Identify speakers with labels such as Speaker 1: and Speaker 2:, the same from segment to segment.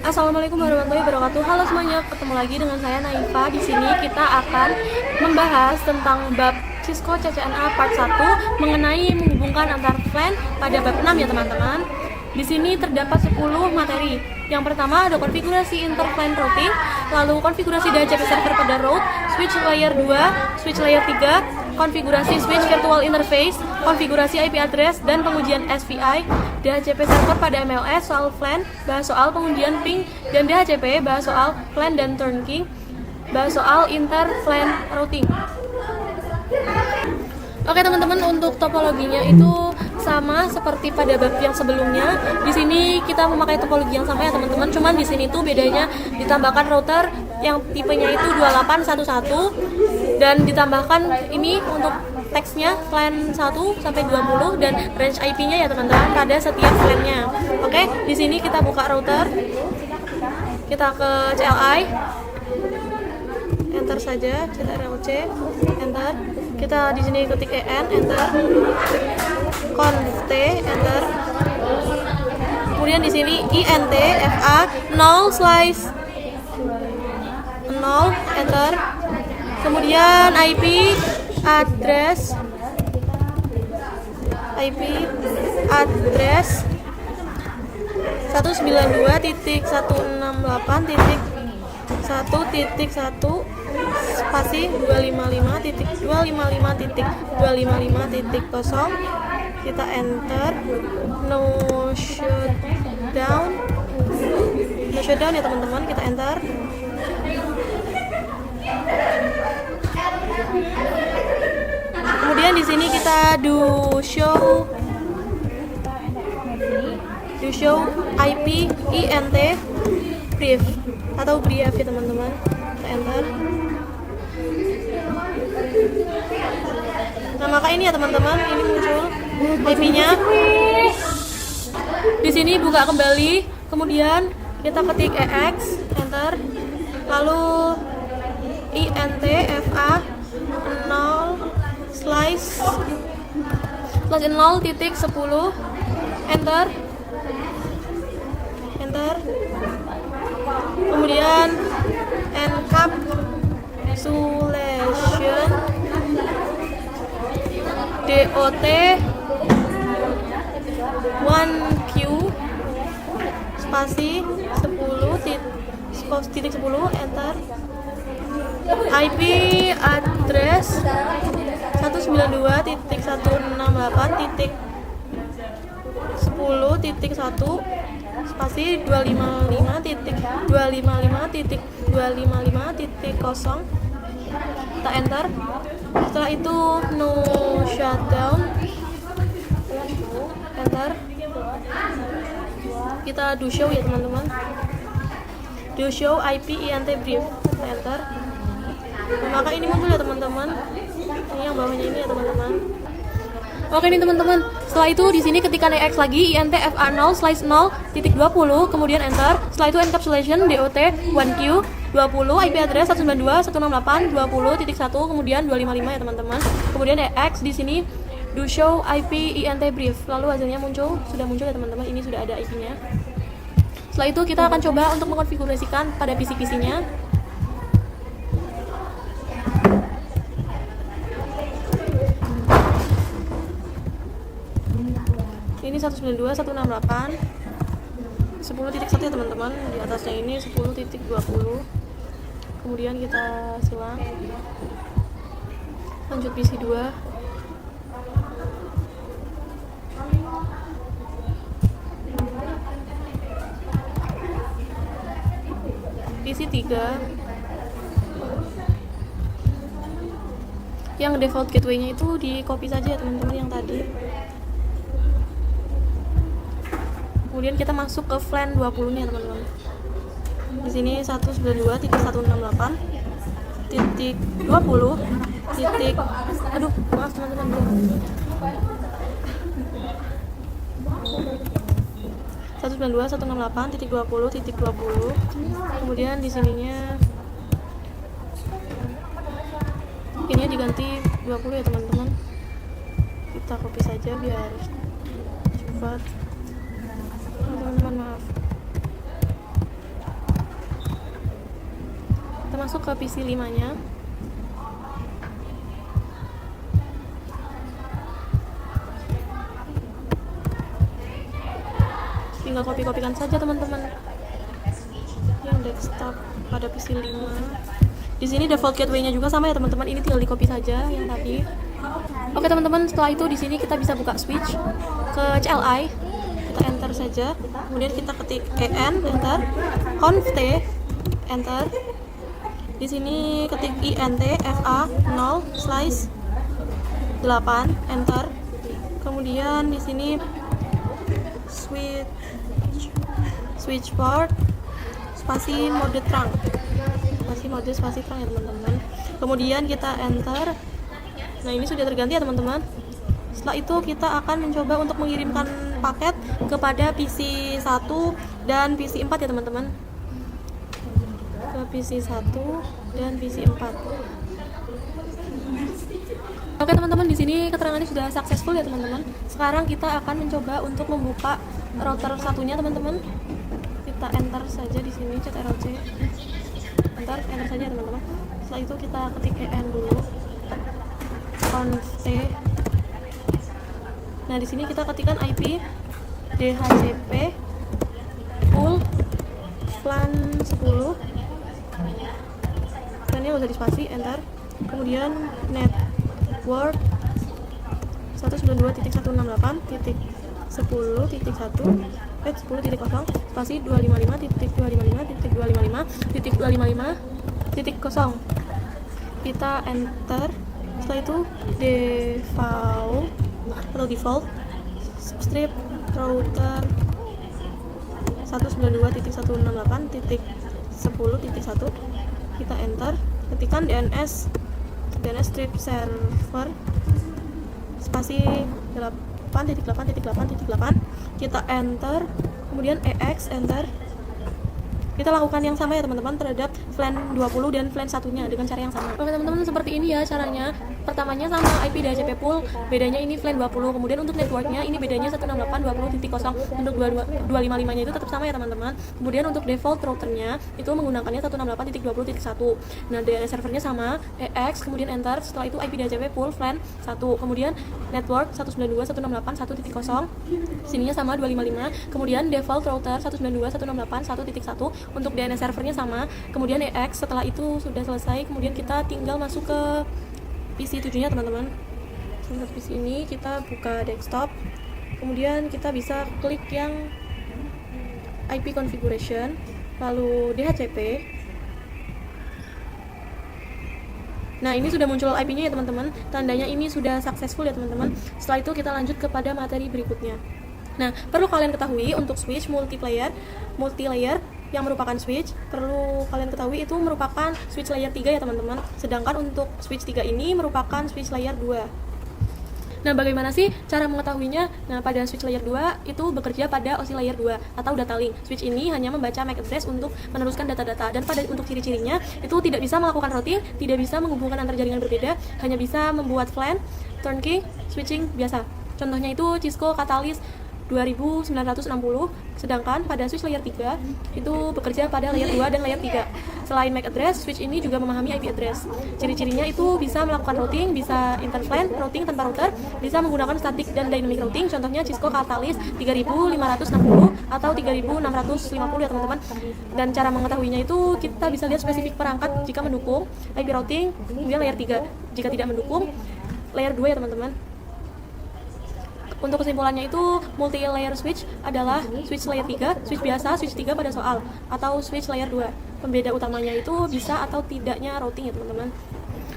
Speaker 1: Assalamualaikum warahmatullahi wabarakatuh. Halo semuanya, ketemu lagi dengan saya Naifa. Di sini kita akan membahas tentang bab Cisco CCNA part 1 mengenai menghubungkan antar plan pada bab 6 ya teman-teman. Di sini terdapat 10 materi. Yang pertama ada konfigurasi interplan routing, lalu konfigurasi DHCP server pada route, switch layer 2, switch layer 3, konfigurasi switch virtual interface, konfigurasi IP address, dan pengujian SVI, DHCP server pada MLS, soal plan, bahas soal pengujian ping, dan DHCP, bahas soal plan dan turnkey, bahas soal interplan routing. Oke teman-teman, untuk topologinya itu sama seperti pada bab yang sebelumnya. Di sini kita memakai topologi yang sama ya teman-teman. Cuman di sini tuh bedanya ditambahkan router yang tipenya itu 2811 dan ditambahkan ini untuk teksnya plan 1 sampai 20 dan range IP-nya ya teman-teman pada setiap plan-nya. Oke, di sini kita buka router. Kita ke CLI. Enter saja, CTRL-C, enter. Kita di sini ketik EN, enter. Conf-T, enter. Kemudian di sini INT FA 0 slice 0, enter. Kemudian IP address 192.168.1.1 spasi 255.255.255.0. Kita enter. No shutdown ya teman-teman, kita enter. Kemudian di sini kita do show IP INT brief atau brief ya teman-teman. Kita enter. Nah, maka ini ya teman-teman, ini muncul IP-nya. Di sini buka kembali, kemudian kita ketik EX, enter. Lalu INT FA 0 slice 0.10, enter. Kemudian encapsulation DOT 1Q spasi 10.10, enter. IP address 192.168.10.1 spasi 255.255.255.0. Kita enter. Setelah itu no shutdown, enter. Kita do show ya teman-teman, do show IP INT brief, kita enter. Nah, maka ini muncul ya teman-teman, ini yang bawahnya ini ya teman-teman. Oke nih teman-teman, setelah itu di sini ketikkan EX lagi INT FA 0 slice 0.20, kemudian enter. Setelah itu encapsulation DOT 1Q 20, IP address 192.168.20.1, kemudian 255 ya teman-teman. Kemudian EX di sini do show IP INT brief. Lalu hasilnya sudah muncul ya teman-teman. Ini sudah ada IP-nya. Setelah itu kita akan coba untuk mengkonfigurasikan pada PC-PC-nya. Ini 192.168 10.1 ya teman-teman. Di atasnya ini 10.20. Kemudian kita silang, lanjut PC 2. PC 3. Yang default gateway-nya itu di copy saja ya teman-teman yang tadi. Kemudian kita masuk ke FLAN 20 nya teman-teman. Di sini 192.168.20. Aduh, maaf teman-teman. 192.168.20.20. Kemudian di sininya ini diganti 20 ya teman-teman. Kita copy saja biar cepat. Teman-teman maaf. masuk ke PC 5-nya. Tinggal copy-copykan saja teman-teman yang desktop pada PC 5. Di sini default gateway-nya juga sama ya teman-teman, ini tinggal di copy saja yang tadi. Oke teman-teman, setelah itu di sini kita bisa buka switch ke CLI, kita enter saja, kemudian kita ketik en, enter, conft, enter. Di sini ketik int fa 0 slice 8, enter. Kemudian di sini switch port spasi mode trunk, spasi trunk ya teman-teman. Kemudian kita enter. Nah ini sudah terganti ya teman-teman. Setelah itu kita akan mencoba untuk mengirimkan paket kepada PC 1 dan PC 4 ya teman-teman, ke PC 1 dan PC 4. Oke teman-teman, di sini keterangannya sudah successful ya teman-teman. Sekarang kita akan mencoba untuk membuka router satunya teman-teman. Kita enter saja di sini ctrl+c, enter saja ya teman-teman. Setelah itu kita ketik en dulu, conft. Nah di sini kita ketikkan IP DHCP full plan 10, plannya nggak usah dispasi, enter. Kemudian network 192.168.10.1 10.0 spasi 255.255.255.255.0. Kita enter. Setelah itu default strip router 192.168.10.1, kita enter. Ketikkan DNS strip server spasi 8.8.8.8, kita enter. Kemudian EX, enter. Kita lakukan yang sama ya teman-teman terhadap VLAN 20 dan VLAN satunya dengan cara yang sama. Oke teman-teman, seperti ini ya caranya. Pertamanya sama IP DHCP pool, bedanya ini VLAN 20. Kemudian untuk networknya ini bedanya 168.20.0. Untuk 255-nya itu tetap sama ya teman-teman. Kemudian untuk default routernya itu menggunakannya 168.20.1. Nah DNS servernya sama, EX, kemudian enter. Setelah itu IP DHCP pool VLAN 1. Kemudian network 192.168.1.0. Sininya sama 255. Kemudian default router 192.168.1.1. Untuk DNS servernya sama, kemudian EX. Setelah itu sudah selesai, kemudian kita tinggal masuk ke PC 7 nya teman-teman. Untuk PC ini kita buka desktop, kemudian kita bisa klik yang IP configuration, lalu DHCP. Nah ini sudah muncul IP-nya ya teman-teman, tandanya ini sudah successful ya teman-teman. Setelah itu kita lanjut kepada materi berikutnya. Nah perlu kalian ketahui untuk switch multi-layer yang merupakan switch, perlu kalian ketahui itu merupakan switch layer 3 ya teman-teman. Sedangkan untuk switch 3 ini merupakan switch layer 2. Nah bagaimana sih cara mengetahuinya? Nah pada switch layer 2 itu bekerja pada OSI layer 2 atau data link. Switch ini hanya membaca MAC address untuk meneruskan data-data, dan untuk ciri-cirinya itu tidak bisa melakukan routing, tidak bisa menghubungkan antar jaringan berbeda, hanya bisa membuat VLAN, turnkey, switching biasa. Contohnya itu Cisco Catalyst 2960. Sedangkan pada switch layer 3 itu bekerja pada layer 2 dan layer 3. Selain MAC address, switch ini juga memahami IP address. Ciri-cirinya itu bisa melakukan routing, bisa interflan, routing tanpa router, bisa menggunakan static dan dynamic routing. Contohnya Cisco Catalyst 3560 atau 3650 ya teman-teman. Dan cara mengetahuinya itu kita bisa lihat spesifik perangkat jika mendukung IP routing, kemudian layer 3. Jika tidak mendukung, layer 2 ya teman-teman. Untuk kesimpulannya itu multi-layer switch adalah switch layer 3, switch biasa, switch 3 pada soal, atau switch layer 2. Pembeda utamanya itu bisa atau tidaknya routing ya teman-teman.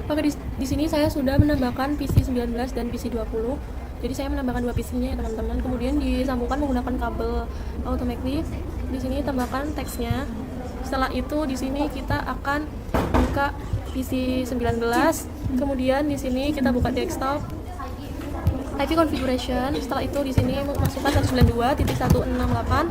Speaker 1: Oke, di sini saya sudah menambahkan PC 19 dan PC 20. Jadi saya menambahkan 2 PC-nya ya teman-teman. Kemudian disambungkan menggunakan kabel automatically. Di sini tambahkan teksnya. Setelah itu di sini kita akan buka PC 19. Kemudian di sini kita buka desktop. IP configuration. Setelah itu di sini masukkan 192.168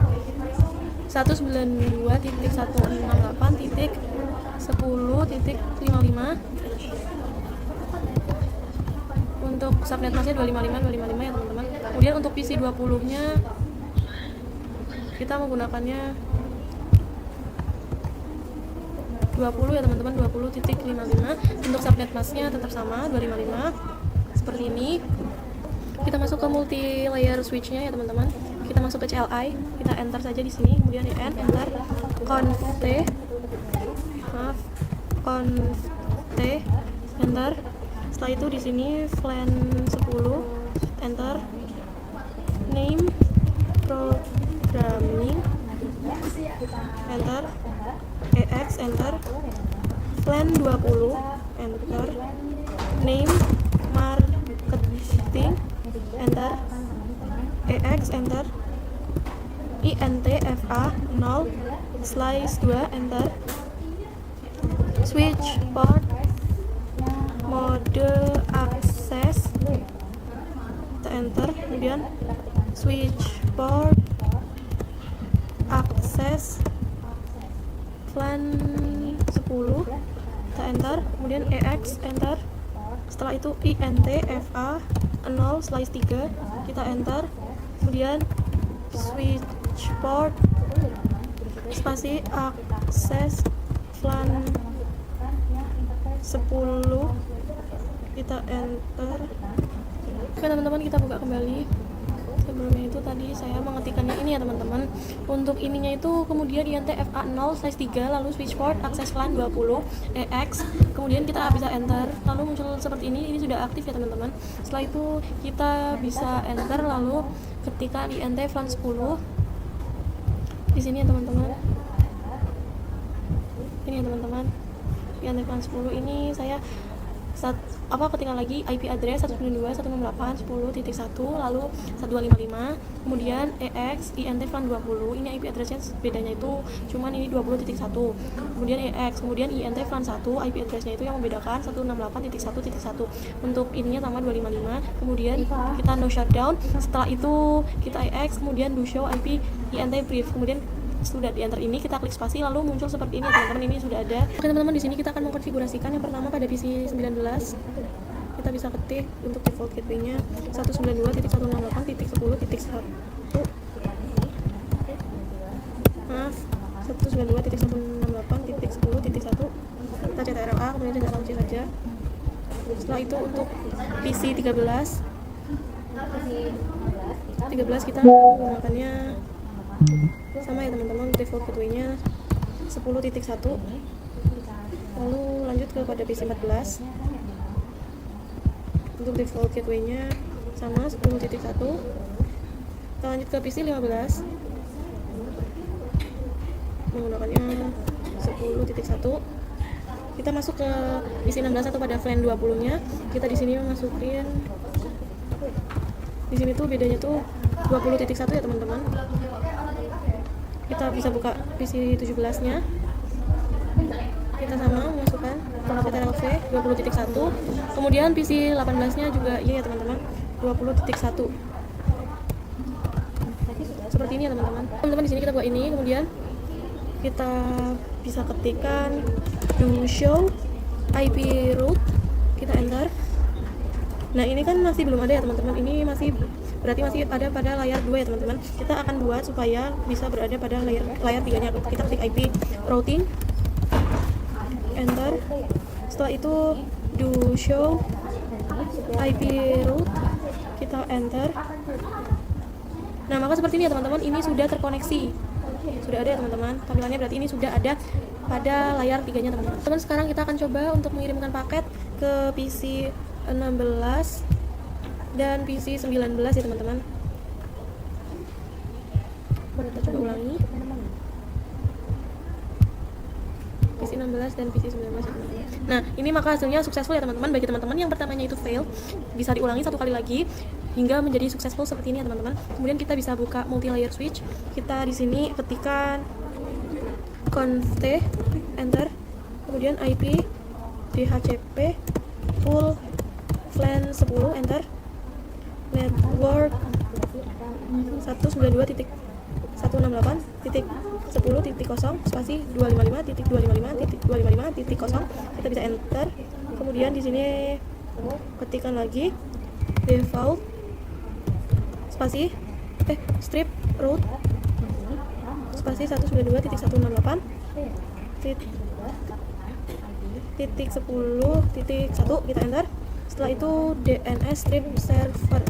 Speaker 1: 192.168.10.55. Untuk subnet masnya 255 ya teman-teman. Kemudian untuk PC 20-nya kita menggunakannya 20 ya teman-teman, 20.55. Untuk subnet masknya tetap sama 255 seperti ini. Kita masuk ke multi layer switchnya ya teman-teman. Kita masuk ke CLI, kita enter saja di sini, kemudian enter conft, enter. Setelah itu di sini flan 10, enter. Name programming, enter. EX, enter. Flan 20, enter. Name marketing, enter. EX, enter. INTFA 0 slice 2, enter. Switch port mode akses, kita enter. Kemudian switch port akses flan 10, kita enter. Kemudian EX, enter. Setelah itu INTFA 0 slice 3, kita enter. Kemudian switch port spasi akses flan 10, kita enter. Oke teman-teman, kita buka kembali. Sebelumnya itu tadi saya mengetikkannya ini ya teman-teman. Untuk ininya itu kemudian INTFA 0 slice 3, lalu switch port akses flan 20 EX, kemudian kita bisa enter, lalu muncul seperti ini sudah aktif ya teman-teman. Setelah itu kita bisa enter, lalu ketika INT flan 10 di sini ya teman-teman. Ini ya teman-teman, INT flan 10 ini saya ketikkan lagi IP address 192.168.10.1 lalu 1255, kemudian EX INT flan 20. Ini IP addressnya bedanya itu cuman ini 20.1, kemudian EX, kemudian INT flan 1 IP addressnya itu yang membedakan 168.1.1. Untuk ininya sama 255, kemudian kita no shutdown. Setelah itu kita EX, kemudian do show IP INT brief, kemudian sudah di enter ini kita klik spasi, lalu muncul seperti ini teman-teman. Ini sudah ada. Oke teman-teman, di sini kita akan mengkonfigurasikan yang pertama pada PC 19. Kita bisa ketik untuk default gateway-nya 192.168.10.1. Maaf, 192.168.10.1. Kita CTRL-A, kemudian centang kunci saja. Setelah itu untuk PC 13 kita menggunakannya sama ya teman-teman, default gateway-nya 10.1. lalu lanjut kepada PC 14. Untuk default gateway-nya sama 10.1. Kita lanjut ke PC 15 menggunakannya 10.1. Kita masuk ke PC 16 atau pada flan 20-nya. Kita di sini masukin, di sini tuh bedanya tuh 20.1 ya teman-teman. Kita bisa buka PC 17-nya. Kita sama masukkan CTRL-V 20.1. Kemudian PC 18-nya juga iya ya teman-teman, 20.1. Seperti ini ya teman-teman. Teman-teman di sini kita buat ini, kemudian kita bisa ketikkan do show IP route, kita enter. Nah, ini kan masih belum ada ya teman-teman. Ini berarti masih ada pada layar 2 ya teman-teman. Kita akan buat supaya bisa berada pada layar 3-nya. Kita ketik IP routing, enter. Setelah itu do show IP route, kita enter. Nah, maka seperti ini ya teman-teman. Ini sudah terkoneksi, sudah ada ya teman-teman. Tampilannya berarti ini sudah ada pada layar 3-nya teman-teman. Teman, sekarang kita akan coba untuk mengirimkan paket ke PC 16 dan PC 19 ya teman-teman. Kita coba ulangi PC 16 dan PC 19 ya teman-teman. Nah, ini maka hasilnya successful ya teman-teman. Bagi teman-teman yang pertamanya itu fail, bisa diulangi 1 kali lagi hingga menjadi successful seperti ini ya teman-teman. Kemudian kita bisa buka multi layer switch. Kita di sini ketikkan conft, enter. Kemudian IP DHCP full flan 10, enter. Network 192.168.10.0 spasi 255.255.255.0. Kita bisa enter. Kemudian di sini ketikkan lagi default spasi strip route spasi 192.168. titik 10.1 kita enter. Setelah itu DNS strip server.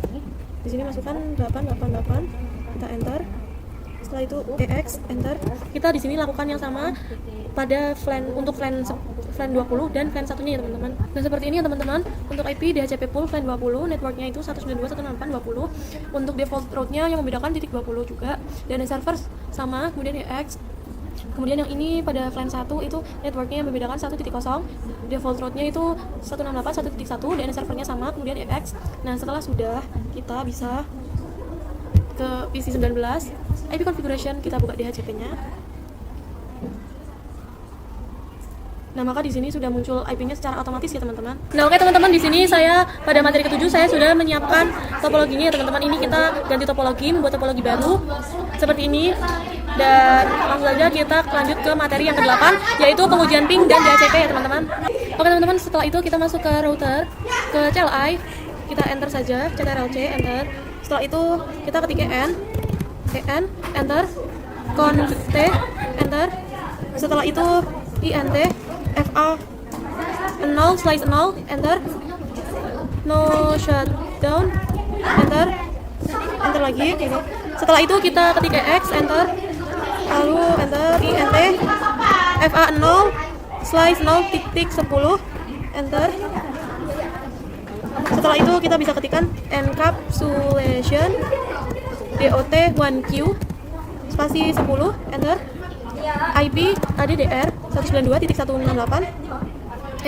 Speaker 1: Di sini masukkan 888 kita enter. Setelah itu EX enter. Kita di sini lakukan yang sama pada untuk FLAN 20 dan FLAN satunya ya teman-teman. Nah seperti ini ya teman-teman. Untuk IP DHCP pool FLAN 20, networknya itu 192.168.20. Untuk default route-nya yang membedakan titik 20 juga. Dan server sama, kemudian EX. Kemudian yang ini pada FLAN 1 itu networknya yang membedakan 1.0, default route-nya itu 168.1.1, dan servernya sama, kemudian EX. Nah setelah sudah, kita bisa ke PC 19, IP configuration, kita buka DHCP-nya. Nah, maka di sini sudah muncul IP-nya secara otomatis ya teman-teman. Nah, oke teman-teman, di sini saya pada materi ke-7 saya sudah menyiapkan topologinya ya teman-teman. Ini kita ganti topologi, membuat topologi baru seperti ini. Dan langsung saja kita lanjut ke materi yang ke-8, yaitu pengujian ping dan DHCP ya teman-teman. Oke teman-teman, setelah itu kita masuk ke router, ke CLI, kita enter saja CTRL-C, enter. Setelah itu kita ketik EN, enter, conf-t, enter. Setelah itu INT, FA 0/0, enter. No shutdown, enter lagi. Setelah itu kita ketik EX, enter. Lalu enter INT FA 0/0.10, enter. Setelah itu kita bisa ketikkan encapsulation DOT1Q spasi 10, enter. IP ADDR 192.168.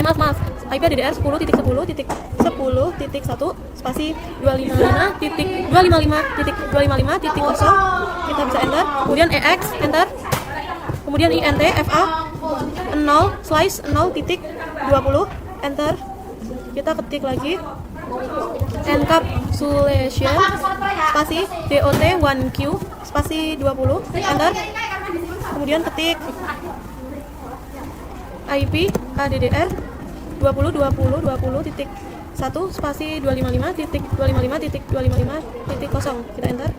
Speaker 1: Maaf, IP ADDR 10.10.10.1 spasi 255.255.255.0, kita bisa enter. Kemudian EX, enter. Kemudian INT FA 0/0.20, enter. Kita ketik lagi encapsulation spasi DOT1Q spasi 20, enter. Kemudian ketik IP ADDR 20.20.20.1 spasi 255.255.255.0, kita enter.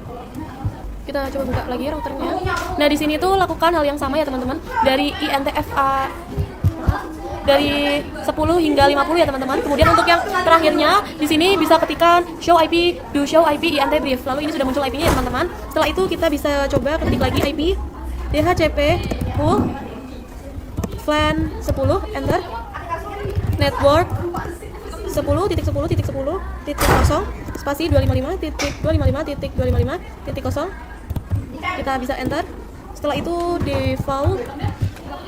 Speaker 1: Kita coba buka lagi routernya. Nah di sini tuh lakukan hal yang sama ya teman-teman, dari INTFA dari 10 hingga 50 ya teman-teman. Kemudian untuk yang terakhirnya di sini bisa ketikkan show IP, do show IP INT brief. Lalu ini sudah muncul IP-nya ya teman-teman. Setelah itu kita bisa coba ketik lagi IP DHCP pool FLAN 10, enter. Network 10.10.10.0 spasi 255.255.255.0, kita bisa enter. Setelah itu default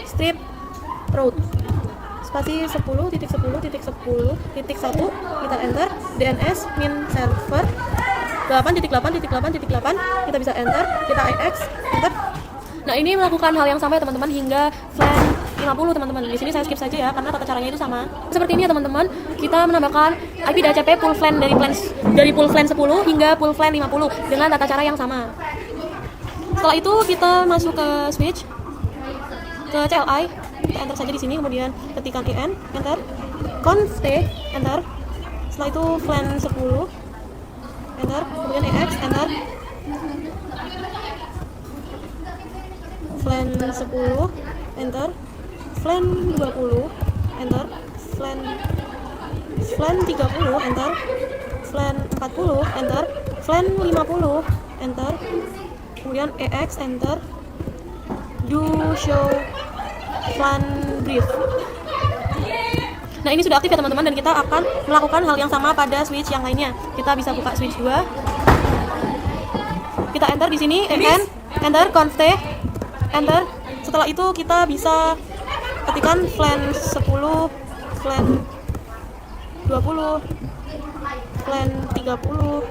Speaker 1: strip route spasi 10.10.10.1, kita enter. DNS min server 8.8.8.8, kita bisa enter. Kita EX, enter. Nah ini melakukan hal yang sama ya teman-teman hingga FLAN 50 teman-teman. Di sini saya skip saja ya karena tata caranya itu sama. Seperti ini ya teman-teman. Kita menambahkan IP DHCP full FLAN dari full FLAN 10 hingga full FLAN 50 dengan tata cara yang sama. Setelah itu kita masuk ke switch, ke CLI, kita enter saja di sini. Kemudian ketikkan IN, enter. Conf-t, enter. Setelah itu FLAN 10, enter. Kemudian EX, enter. FLAN 10, enter. FLAN 20, enter. FLAN 30, enter. FLAN 40, enter. FLAN 50, enter. Kemudian EX, enter. Do show FLAN brief. Nah ini sudah aktif ya teman-teman, dan kita akan melakukan hal yang sama pada switch yang lainnya. Kita bisa buka switch 2. Kita enter di sini, enter, conf-t, enter. Setelah itu kita bisa ketikkan FLAN 10, FLAN 20, FLAN 30,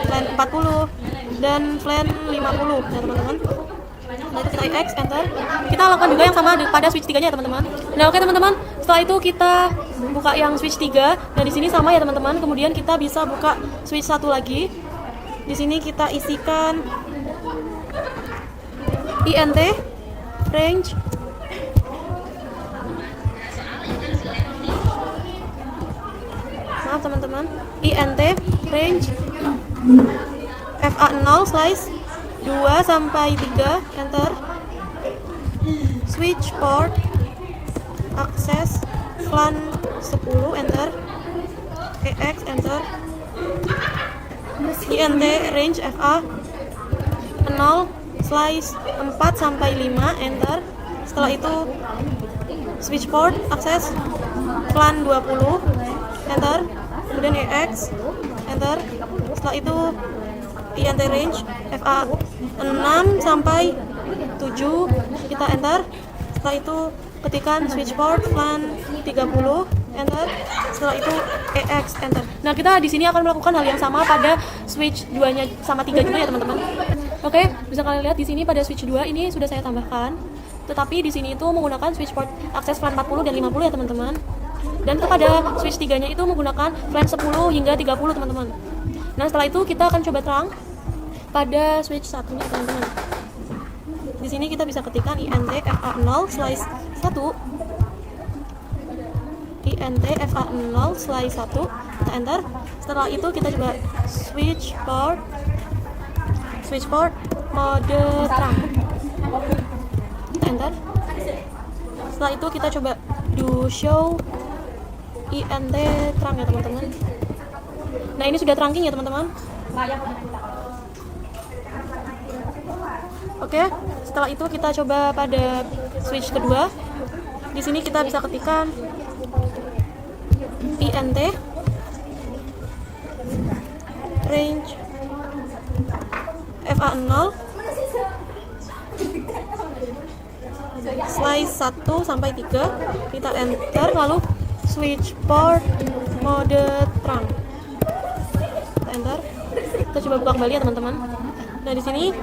Speaker 1: FLAN 40, dan FLAN 50 ya teman-teman. Nah itu kita EX, enter. Kita lakukan juga yang sama pada switch 3 nya ya teman-teman. Nah oke teman-teman, setelah itu kita buka yang switch 3. Nah di sini sama ya teman-teman. Kemudian kita bisa buka switch 1 lagi. Di sini kita isikan INT range maaf teman-teman, INT range FA0/2 sampai 3, enter. switch port akses LAN 10 enter, EX enter, INT range FA 0 slice 4 sampai 5 enter. Setelah itu switch port akses LAN 20 enter, kemudian EX enter. Setelah itu INT range FA 6 sampai 7 kita enter. Setelah itu ketikkan switch port LAN 30 enter. Setelah itu EX enter. Nah, kita di sini akan melakukan hal yang sama pada switch 2-nya sama 3 juga ya, teman-teman. Oke, bisa kalian lihat di sini pada switch 2 ini sudah saya tambahkan. Tetapi di sini itu menggunakan switch port akses LAN 40 dan 50 ya, teman-teman. Dan kepada switch 3-nya itu menggunakan LAN 10 hingga 30, teman-teman. Nah, setelah itu kita akan coba terang pada switch 1-nya, teman-teman. Di sini kita bisa ketikkan INT FA 0 slice 1, INT FA 0 slice 1, kita enter. Setelah itu kita coba switch port mode terang, kita enter. Setelah itu kita coba do show INT terang ya, teman-teman. Nah, ini sudah trunking ya, teman-teman. Oke, setelah itu kita coba pada switch kedua. Di sini kita bisa ketikkan INT range FA 0 slice 1 sampai 3, kita enter. Lalu switch port mode terang, kita enter. Kita coba buka kembali ya, teman-teman. Nah, di sini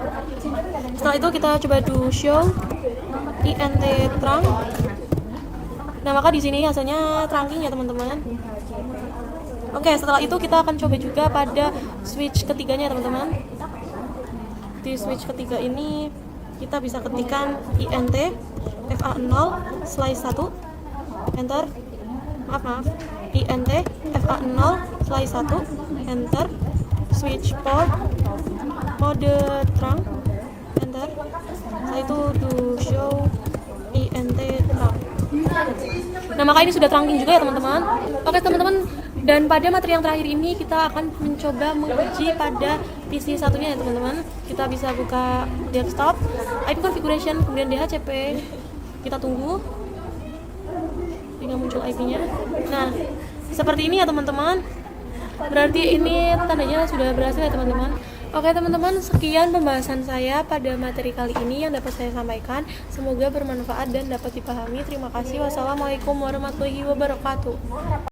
Speaker 1: setelah itu kita coba do show INT terang. Nah, maka di sini hasilnya trunking ya, teman-teman. Oke, setelah itu kita akan coba juga pada switch ketiganya, teman-teman. Di switch ketiga ini kita bisa ketikkan INT FA 0 slice 1 enter. Maaf, INT FA 0 slice 1 enter. Switch port mode terang enter. Setelah itu do show INT terang. Nah, maka ini sudah trunking juga ya, teman-teman. Oke, teman-teman, dan pada materi yang terakhir ini kita akan mencoba menguji pada PC satunya ya, teman-teman. Kita bisa buka desktop, IP configuration, kemudian DHCP. Kita tunggu hingga muncul IP-nya. Nah, seperti ini ya, teman-teman. Berarti ini tandanya sudah berhasil ya, teman-teman. Oke, teman-teman, sekian pembahasan saya pada materi kali ini yang dapat saya sampaikan. Semoga bermanfaat dan dapat dipahami. Terima kasih. Wassalamualaikum warahmatullahi wabarakatuh.